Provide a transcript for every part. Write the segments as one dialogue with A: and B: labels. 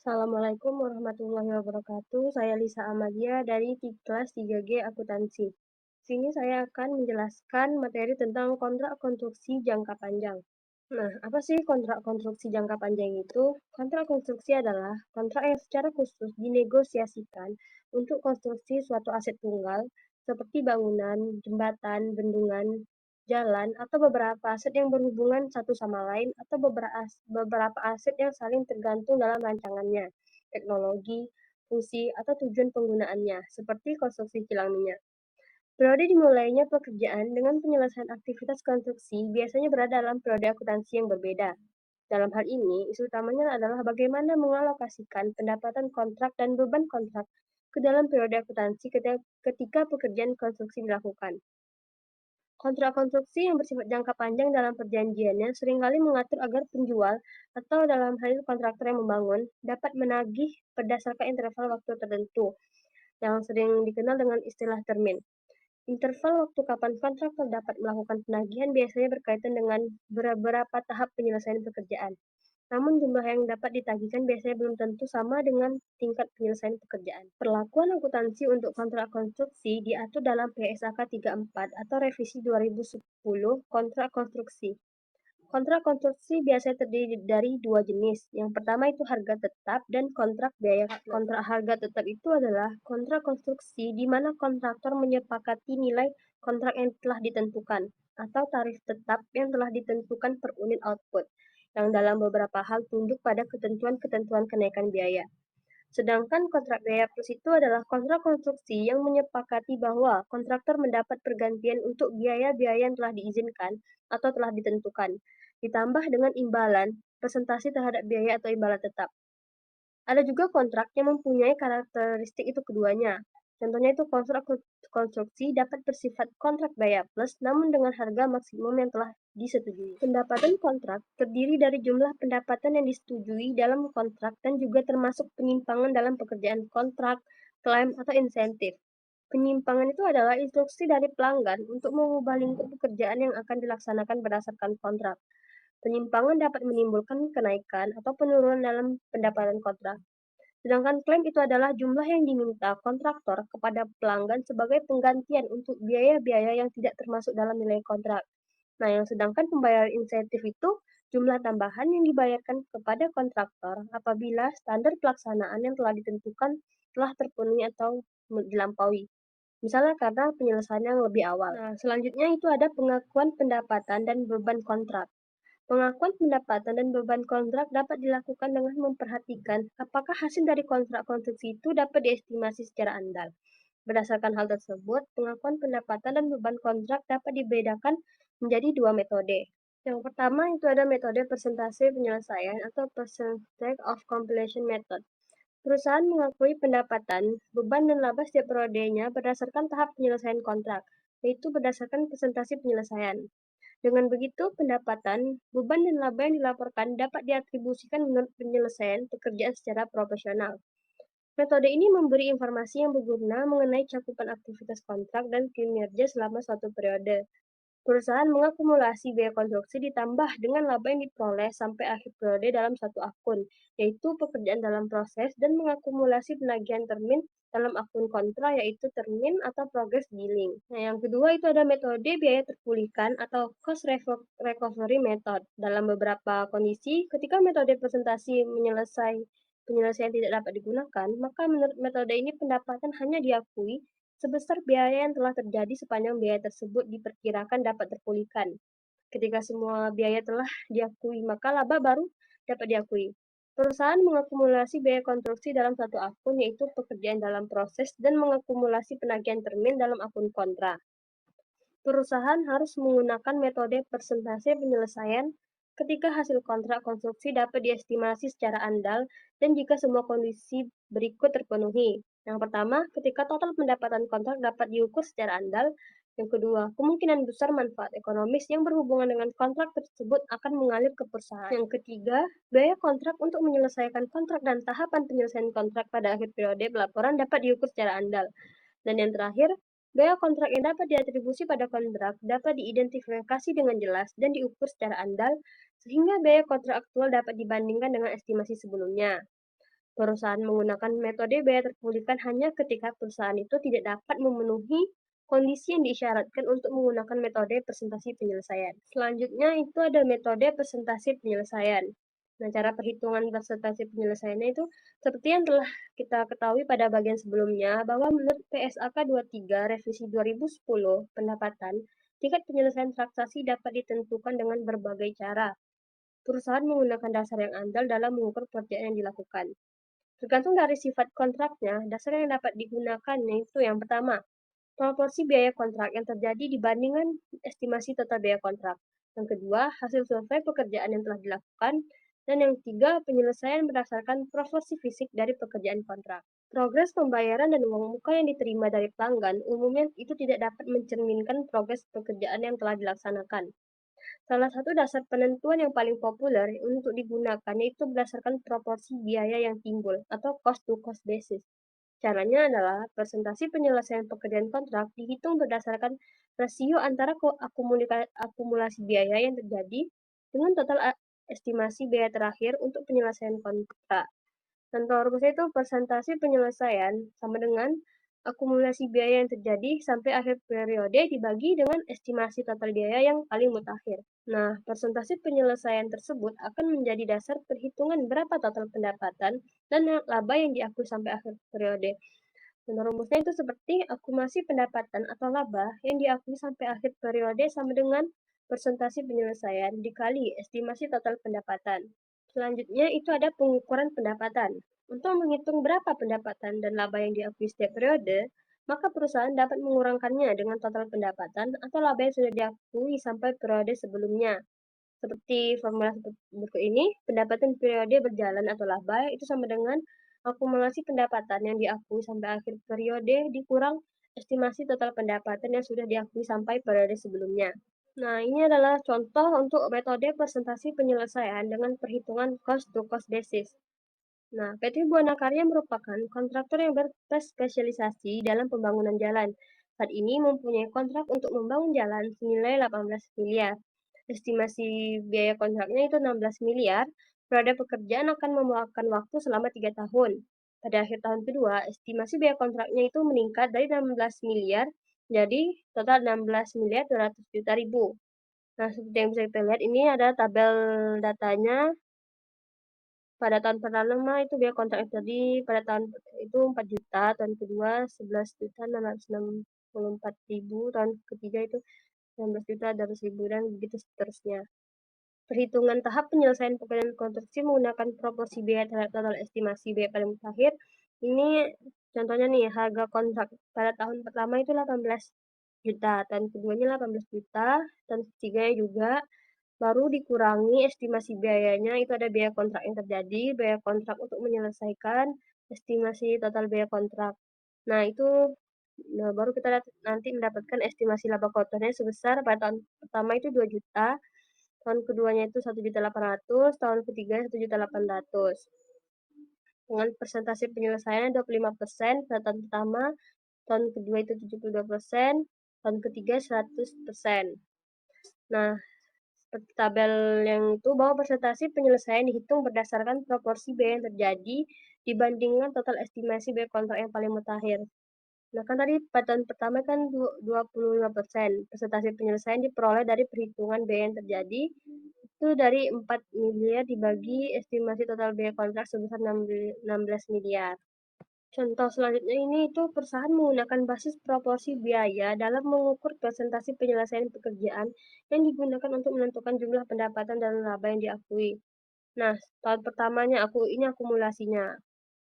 A: Assalamualaikum warahmatullahi wabarakatuh. Saya Lisa Amadia dari kelas 3G Akuntansi. Sini saya akan menjelaskan materi tentang kontrak konstruksi jangka panjang. Nah, apa sih kontrak konstruksi jangka panjang itu? Kontrak konstruksi adalah kontrak yang secara khusus dinegosiasikan untuk konstruksi suatu aset tunggal seperti bangunan, jembatan, bendungan, jalan, atau beberapa aset yang berhubungan satu sama lain atau beberapa aset yang saling tergantung dalam rancangannya, teknologi, fungsi, atau tujuan penggunaannya, seperti konstruksi kilang minyak. Periode dimulainya pekerjaan dengan penyelesaian aktivitas konstruksi biasanya berada dalam periode akuntansi yang berbeda. Dalam hal ini, isu utamanya adalah bagaimana mengalokasikan pendapatan kontrak dan beban kontrak ke dalam periode akuntansi ketika pekerjaan konstruksi dilakukan. Kontrak konstruksi yang bersifat jangka panjang dalam perjanjiannya seringkali mengatur agar penjual atau dalam hal ini kontraktor yang membangun dapat menagih berdasarkan interval waktu tertentu yang sering dikenal dengan istilah termin. Interval waktu kapan kontraktor dapat melakukan penagihan biasanya berkaitan dengan beberapa tahap penyelesaian pekerjaan. Namun jumlah yang dapat ditagihkan biasanya belum tentu sama dengan tingkat penyelesaian pekerjaan. Perlakuan akuntansi untuk kontrak konstruksi diatur dalam PSAK 34 atau revisi 2010 kontrak konstruksi. Kontrak konstruksi biasanya terdiri dari dua jenis. Yang pertama itu harga tetap dan kontrak biaya. Kontrak harga tetap itu adalah kontrak konstruksi di mana kontraktor menyepakati nilai kontrak yang telah ditentukan atau tarif tetap yang telah ditentukan per unit output, yang dalam beberapa hal tunduk pada ketentuan-ketentuan kenaikan biaya. Sedangkan kontrak biaya plus itu adalah kontrak konstruksi yang menyepakati bahwa kontraktor mendapat pergantian untuk biaya-biaya yang telah diizinkan atau telah ditentukan, ditambah dengan imbalan presentasi terhadap biaya atau imbalan tetap. Ada juga kontrak yang mempunyai karakteristik itu keduanya. Contohnya itu kontrak konstruksi dapat bersifat kontrak biaya plus namun dengan harga maksimum yang telah disetujui. Pendapatan kontrak terdiri dari jumlah pendapatan yang disetujui dalam kontrak dan juga termasuk penyimpangan dalam pekerjaan kontrak, klaim, atau insentif. Penyimpangan itu adalah instruksi dari pelanggan untuk mengubah lingkup pekerjaan yang akan dilaksanakan berdasarkan kontrak. Penyimpangan dapat menimbulkan kenaikan atau penurunan dalam pendapatan kontrak. Sedangkan klaim itu adalah jumlah yang diminta kontraktor kepada pelanggan sebagai penggantian untuk biaya-biaya yang tidak termasuk dalam nilai kontrak. Nah, yang sedangkan pembayaran insentif itu jumlah tambahan yang dibayarkan kepada kontraktor apabila standar pelaksanaan yang telah ditentukan telah terpenuhi atau dilampaui. Misalnya karena penyelesaian yang lebih awal. Nah, selanjutnya itu ada pengakuan pendapatan dan beban kontrak. Pengakuan pendapatan dan beban kontrak dapat dilakukan dengan memperhatikan apakah hasil dari kontrak konstruksi itu dapat diestimasi secara andal. Berdasarkan hal tersebut, pengakuan pendapatan dan beban kontrak dapat dibedakan menjadi dua metode. Yang pertama itu ada metode persentase penyelesaian atau percentage of completion method. Perusahaan mengakui pendapatan, beban dan laba setiap periodenya berdasarkan tahap penyelesaian kontrak, yaitu berdasarkan presentasi penyelesaian. Dengan begitu, pendapatan, beban dan laba yang dilaporkan dapat diatribusikan menurut penyelesaian pekerjaan secara proporsional. Metode ini memberi informasi yang berguna mengenai cakupan aktivitas kontrak dan kinerja selama suatu periode. Perusahaan mengakumulasi biaya konstruksi ditambah dengan laba yang diperoleh sampai akhir periode dalam satu akun, yaitu pekerjaan dalam proses, dan mengakumulasi penagihan termin dalam akun kontra, yaitu termin atau progress billing. Nah, yang kedua itu ada metode biaya terpulihkan atau cost recovery method. Dalam beberapa kondisi, ketika metode presentasi penyelesaian tidak dapat digunakan, maka menurut metode ini pendapatan hanya diakui sebesar biaya yang telah terjadi sepanjang biaya tersebut diperkirakan dapat terpulihkan. Ketika semua biaya telah diakui, maka laba baru dapat diakui. Perusahaan mengakumulasi biaya konstruksi dalam satu akun, yaitu pekerjaan dalam proses, dan mengakumulasi penagihan termin dalam akun kontra. Perusahaan harus menggunakan metode persentase penyelesaian ketika hasil kontrak konstruksi dapat diestimasi secara andal dan jika semua kondisi berikut terpenuhi. Yang pertama, ketika total pendapatan kontrak dapat diukur secara andal. Yang kedua, kemungkinan besar manfaat ekonomis yang berhubungan dengan kontrak tersebut akan mengalir ke perusahaan. Yang ketiga, biaya kontrak untuk menyelesaikan kontrak dan tahapan penyelesaian kontrak pada akhir periode pelaporan dapat diukur secara andal. Dan yang terakhir, biaya kontrak yang dapat diatribusi pada kontrak dapat diidentifikasi dengan jelas dan diukur secara andal, sehingga biaya kontrak aktual dapat dibandingkan dengan estimasi sebelumnya. Perusahaan menggunakan metode biaya terpulihkan hanya ketika perusahaan itu tidak dapat memenuhi kondisi yang diisyaratkan untuk menggunakan metode presentasi penyelesaian. Selanjutnya itu ada metode presentasi penyelesaian. Nah, cara perhitungan presentasi penyelesaiannya itu seperti yang telah kita ketahui pada bagian sebelumnya, bahwa menurut PSAK 23 Revisi 2010 pendapatan, tingkat penyelesaian transaksi dapat ditentukan dengan berbagai cara. Perusahaan menggunakan dasar yang andal dalam mengukur pekerjaan yang dilakukan. Tergantung dari sifat kontraknya, dasar yang dapat digunakan yaitu yang pertama, proporsi biaya kontrak yang terjadi dibandingkan estimasi total biaya kontrak. Yang kedua, hasil survei pekerjaan yang telah dilakukan. Dan yang ketiga, penyelesaian berdasarkan proporsi fisik dari pekerjaan kontrak. Progres pembayaran dan uang muka yang diterima dari pelanggan umumnya itu tidak dapat mencerminkan progres pekerjaan yang telah dilaksanakan. Salah satu dasar penentuan yang paling populer untuk digunakan yaitu berdasarkan proporsi biaya yang timbul atau cost to cost basis. Caranya adalah presentasi penyelesaian pekerjaan kontrak dihitung berdasarkan rasio antara akumulasi biaya yang terjadi dengan total estimasi biaya terakhir untuk penyelesaian kontrak. Contoh rumusnya itu presentasi penyelesaian sama dengan akumulasi biaya yang terjadi sampai akhir periode dibagi dengan estimasi total biaya yang paling mutakhir. Nah, presentasi penyelesaian tersebut akan menjadi dasar perhitungan berapa total pendapatan dan laba yang diakui sampai akhir periode. Nah, rumusnya itu seperti akumulasi pendapatan atau laba yang diakui sampai akhir periode sama dengan presentasi penyelesaian dikali estimasi total pendapatan. Selanjutnya itu ada pengukuran pendapatan. Untuk menghitung berapa pendapatan dan laba yang diakui setiap periode, maka perusahaan dapat mengurangkannya dengan total pendapatan atau laba yang sudah diakui sampai periode sebelumnya. Seperti formula berikut ini, pendapatan periode berjalan atau laba itu sama dengan akumulasi pendapatan yang diakui sampai akhir periode dikurang estimasi total pendapatan yang sudah diakui sampai periode sebelumnya. Nah, ini adalah contoh untuk metode presentasi penyelesaian dengan perhitungan cost to cost basis. Nah, PT Buana Karya merupakan kontraktor yang berspesialisasi dalam pembangunan jalan. Saat ini mempunyai kontrak untuk membangun jalan senilai 18 miliar. Estimasi biaya kontraknya itu 16 miliar. Periode pekerjaan akan memakan waktu selama 3 tahun. Pada akhir tahun kedua, estimasi biaya kontraknya itu meningkat dari 16 miliar jadi total 16 miliar 200 juta ribu. Nah, seperti yang bisa kita lihat, ini ada tabel datanya. Pada tahun pertama itu biaya kontrak tadi pada tahun itu 4 juta, tahun kedua 11 juta 664 ribu, tahun ketiga itu 19 juta 200 ribu, dan begitu seterusnya. Perhitungan tahap penyelesaian pekerjaan konstruksi menggunakan proporsi biaya terhadap total estimasi biaya paling mutakhir. Ini contohnya nih, harga kontrak pada tahun pertama itu 18 juta, tahun keduanya 18 juta, tahun ketiganya juga, baru dikurangi estimasi biayanya, itu ada biaya kontrak yang terjadi, biaya kontrak untuk menyelesaikan, estimasi total biaya kontrak. Nah, itu baru kita nanti mendapatkan estimasi laba kotornya sebesar pada tahun pertama itu 2 juta, tahun keduanya itu 1.800.000, tahun ketiga 1.800.000. Dengan persentase penyelesaian 25% pada tahun pertama, tahun kedua itu 72%, tahun ketiga 100%. Nah, seperti tabel yang itu, bahwa persentase penyelesaian dihitung berdasarkan proporsi biaya yang terjadi dibandingkan total estimasi biaya kontrak yang paling mutakhir. Nah, kan tadi pada tahun pertama kan 25%. Persentase penyelesaian diperoleh dari perhitungan biaya yang terjadi itu dari 4 miliar dibagi estimasi total biaya kontrak sebesar 16 miliar. Contoh selanjutnya ini itu perusahaan menggunakan basis proporsi biaya dalam mengukur presentasi penyelesaian pekerjaan yang digunakan untuk menentukan jumlah pendapatan dan laba yang diakui. Nah, tahun pertamanya ini akumulasinya.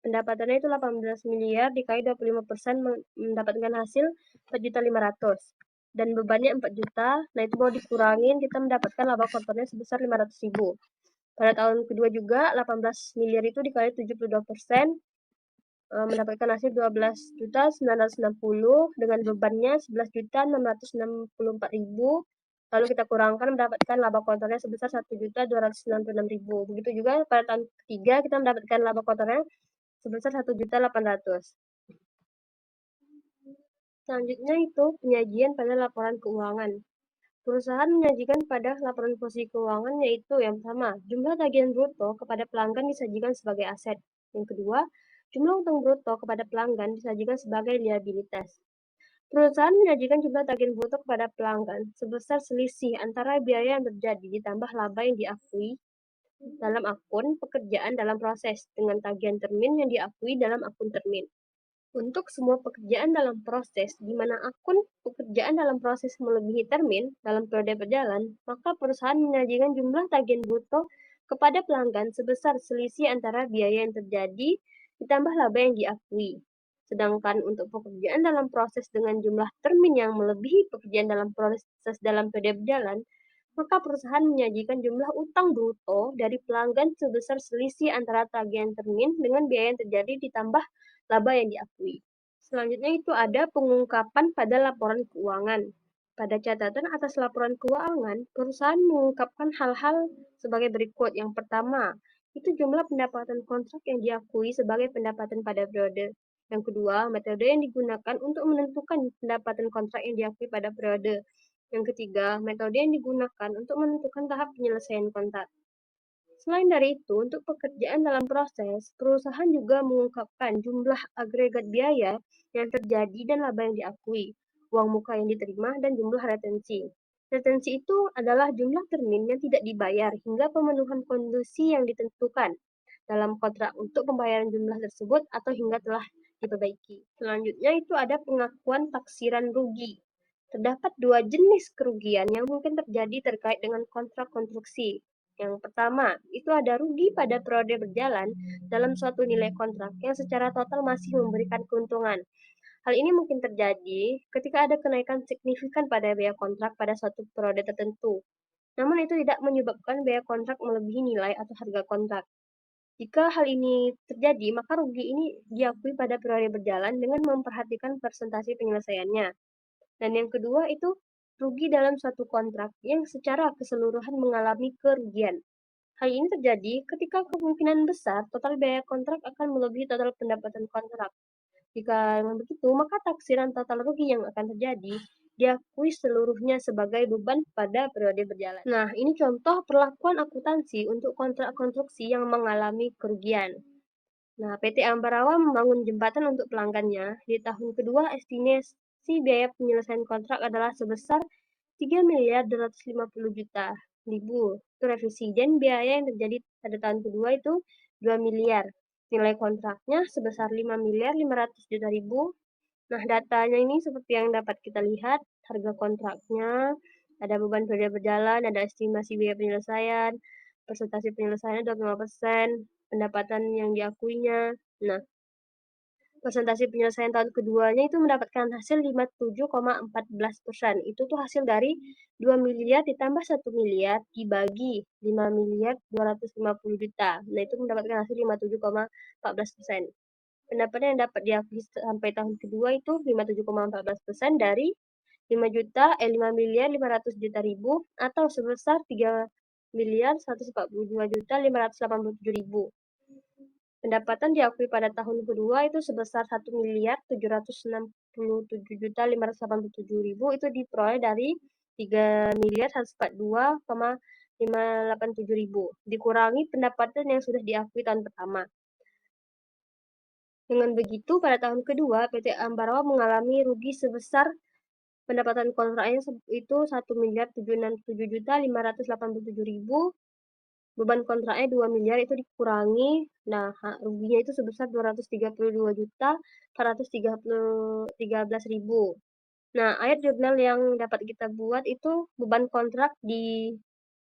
A: Pendapatannya itu 18 miliar dikali 25% mendapatkan hasil 4.500.000. Dan bebannya 4 juta, nah itu mau dikurangin, kita mendapatkan laba kotornya sebesar 500.000. Pada tahun kedua juga 18 miliar itu dikali 72%, mendapatkan hasil 12.960 dengan bebannya 11.664.000. Lalu kita kurangkan mendapatkan laba kotornya sebesar 1.296.000. Begitu juga pada tahun ketiga kita mendapatkan laba kotornya sebesar 1.800.000. Selanjutnya itu penyajian pada laporan keuangan. Perusahaan menyajikan pada laporan posisi keuangan yaitu yang pertama, jumlah tagihan bruto kepada pelanggan disajikan sebagai aset. Yang kedua, jumlah utang bruto kepada pelanggan disajikan sebagai liabilitas. Perusahaan menyajikan jumlah tagihan bruto kepada pelanggan sebesar selisih antara biaya yang terjadi ditambah laba yang diakui dalam akun pekerjaan dalam proses dengan tagihan termin yang diakui dalam akun termin. Untuk semua pekerjaan dalam proses, di mana akun pekerjaan dalam proses melebihi termin dalam periode berjalan, maka perusahaan menyajikan jumlah tagihan bruto kepada pelanggan sebesar selisih antara biaya yang terjadi ditambah laba yang diakui. Sedangkan untuk pekerjaan dalam proses dengan jumlah termin yang melebihi pekerjaan dalam proses dalam periode berjalan, maka perusahaan menyajikan jumlah utang bruto dari pelanggan sebesar selisih antara tagihan termin dengan biaya yang terjadi ditambah laba yang diakui. Selanjutnya itu ada pengungkapan pada laporan keuangan. Pada catatan atas laporan keuangan, perusahaan mengungkapkan hal-hal sebagai berikut. Yang pertama, itu jumlah pendapatan kontrak yang diakui sebagai pendapatan pada periode. Yang kedua, metode yang digunakan untuk menentukan pendapatan kontrak yang diakui pada periode. Yang ketiga, metode yang digunakan untuk menentukan tahap penyelesaian kontrak. Selain dari itu, untuk pekerjaan dalam proses, perusahaan juga mengungkapkan jumlah agregat biaya yang terjadi dan laba yang diakui, uang muka yang diterima, dan jumlah retensi. Retensi itu adalah jumlah termin yang tidak dibayar hingga pemenuhan kondisi yang ditentukan dalam kontrak untuk pembayaran jumlah tersebut atau hingga telah diperbaiki. Selanjutnya itu ada pengakuan taksiran rugi. Terdapat dua jenis kerugian yang mungkin terjadi terkait dengan kontrak konstruksi. Yang pertama, itu ada rugi pada periode berjalan dalam suatu nilai kontrak yang secara total masih memberikan keuntungan. Hal ini mungkin terjadi ketika ada kenaikan signifikan pada biaya kontrak pada suatu periode tertentu. Namun itu tidak menyebabkan biaya kontrak melebihi nilai atau harga kontrak. Jika hal ini terjadi, maka rugi ini diakui pada periode berjalan dengan memperhatikan persentase penyelesaiannya. Dan yang kedua itu rugi dalam suatu kontrak yang secara keseluruhan mengalami kerugian. Hal ini terjadi ketika kemungkinan besar total biaya kontrak akan melebihi total pendapatan kontrak. Jika memang begitu, maka taksiran total rugi yang akan terjadi diakui seluruhnya sebagai beban pada periode berjalan. Nah, ini contoh perlakuan akuntansi untuk kontrak konstruksi yang mengalami kerugian. Nah, PT Ambarawa membangun jembatan untuk pelanggannya. Di tahun kedua, estimasi biaya penyelesaian kontrak adalah sebesar 3.250 juta ribu. Itu revisi. Dan biaya yang terjadi pada tahun kedua itu 2 miliar. Nilai kontraknya sebesar 5.500 juta ribu. Nah, datanya ini seperti yang dapat kita lihat. Harga kontraknya, ada beban periode berjalan, ada estimasi biaya penyelesaian, persentase penyelesaiannya 25%, pendapatan yang diakuinya. Nah, persentase penyelesaian tahun keduanya itu mendapatkan hasil 57,14%. Itu tuh hasil dari 2 miliar ditambah 1 miliar dibagi 5 miliar 250 juta. Nah, itu mendapatkan hasil 57,14%. Pendapatan yang dapat diakui sampai tahun kedua itu 57,14% dari 5 miliar 500 juta ribu atau sebesar 3 miliar 142 juta 587 ribu. Pendapatan diakui pada tahun kedua itu sebesar 1 miliar 767 juta 587 ribu itu diperoleh dari 3 miliar 142,587 ribu dikurangi pendapatan yang sudah diakui tahun pertama. Dengan begitu, pada tahun kedua, PT Ambarawa mengalami rugi sebesar pendapatan kontraknya itu 1 miliar 767 juta 587 ribu. Beban kontraknya 2 miliar itu dikurangi. Nah, ruginya itu sebesar 232 juta 413 ribu. Nah, ayat jurnal yang dapat kita buat itu beban kontrak di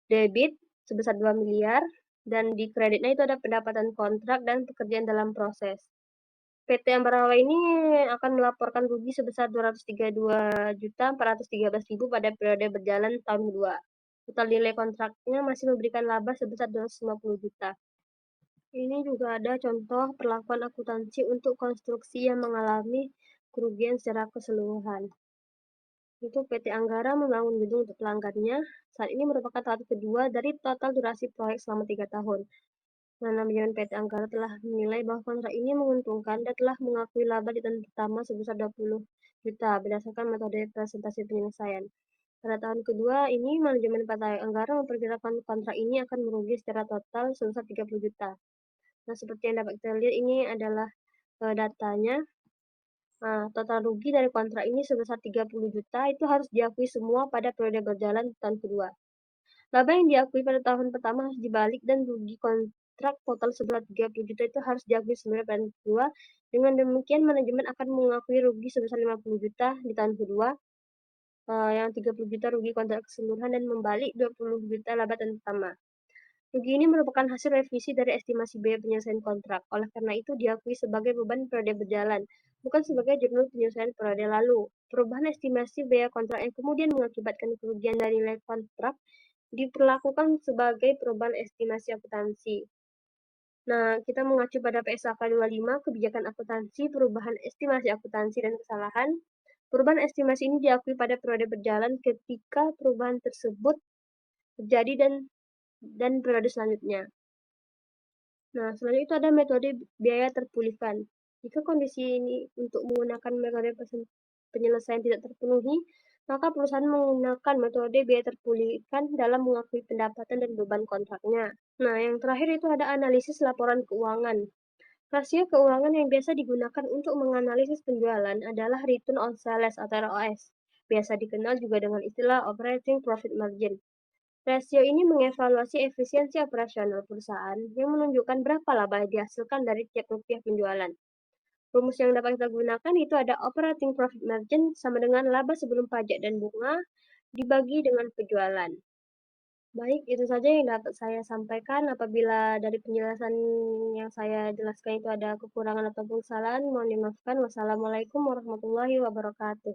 A: debit sebesar 2 miliar dan di kreditnya itu ada pendapatan kontrak dan pekerjaan dalam proses. PT Ambarawa ini akan melaporkan rugi sebesar 232 juta 413 ribu pada periode berjalan tahun kedua. Total nilai kontraknya masih memberikan laba sebesar 250 juta. Ini juga ada contoh perlakuan akuntansi untuk konstruksi yang mengalami kerugian secara keseluruhan. Itu PT Anggara membangun gedung untuk pelanggannya. Saat ini merupakan tahap kedua dari total durasi proyek selama 3 tahun. Manajemen PT Anggara telah menilai bahwa kontrak ini menguntungkan dan telah mengakui laba di tahun pertama sebesar 20 juta berdasarkan metode presentasi penyelesaian. Pada tahun kedua ini, manajemen PT Anggara memperkirakan kontrak ini akan merugi secara total sebesar 30 juta. Nah, seperti yang dapat kita lihat ini adalah, datanya. Nah, total rugi dari kontrak ini sebesar 30 juta itu harus diakui semua pada periode berjalan tahun kedua. Laba yang diakui pada tahun pertama harus dibalik dan rugi kontrak total sebesar 30 juta itu harus diakui semula pada tahun kedua. Dengan demikian manajemen akan mengakui rugi sebesar 50 juta di tahun kedua, yang 30 juta rugi kontrak keseluruhan dan membalik 20 juta laba tahun pertama. Rugi ini merupakan hasil revisi dari estimasi biaya penyelesaian kontrak. Oleh karena itu diakui sebagai beban periode berjalan, bukan sebagai jurnal penyelesaian periode lalu. Perubahan estimasi biaya kontrak yang kemudian mengakibatkan kerugian dari nilai kontrak diperlakukan sebagai perubahan estimasi akuntansi. Nah, kita mengacu pada PSAK 25, Kebijakan Akuntansi, Perubahan Estimasi Akuntansi dan Kesalahan. Perubahan estimasi ini diakui pada periode berjalan ketika perubahan tersebut terjadi dan periode selanjutnya. Nah, selanjutnya itu ada metode biaya terpulihkan. Jika kondisi ini untuk menggunakan metode penyelesaian tidak terpenuhi, maka perusahaan menggunakan metode biaya terpulihkan dalam mengakui pendapatan dan beban kontraknya. Nah, yang terakhir itu ada analisis laporan keuangan. Rasio keuangan yang biasa digunakan untuk menganalisis penjualan adalah Return on Sales atau ROS. Biasa dikenal juga dengan istilah Operating Profit Margin. Rasio ini mengevaluasi efisiensi operasional perusahaan yang menunjukkan berapa laba yang dihasilkan dari tiap rupiah penjualan. Rumus yang dapat kita gunakan itu ada Operating Profit Margin sama dengan laba sebelum pajak dan bunga dibagi dengan penjualan. Baik, itu saja yang dapat saya sampaikan. Apabila dari penjelasan yang saya jelaskan itu ada kekurangan ataupun kesalahan, mohon dimaafkan. Wassalamualaikum warahmatullahi wabarakatuh.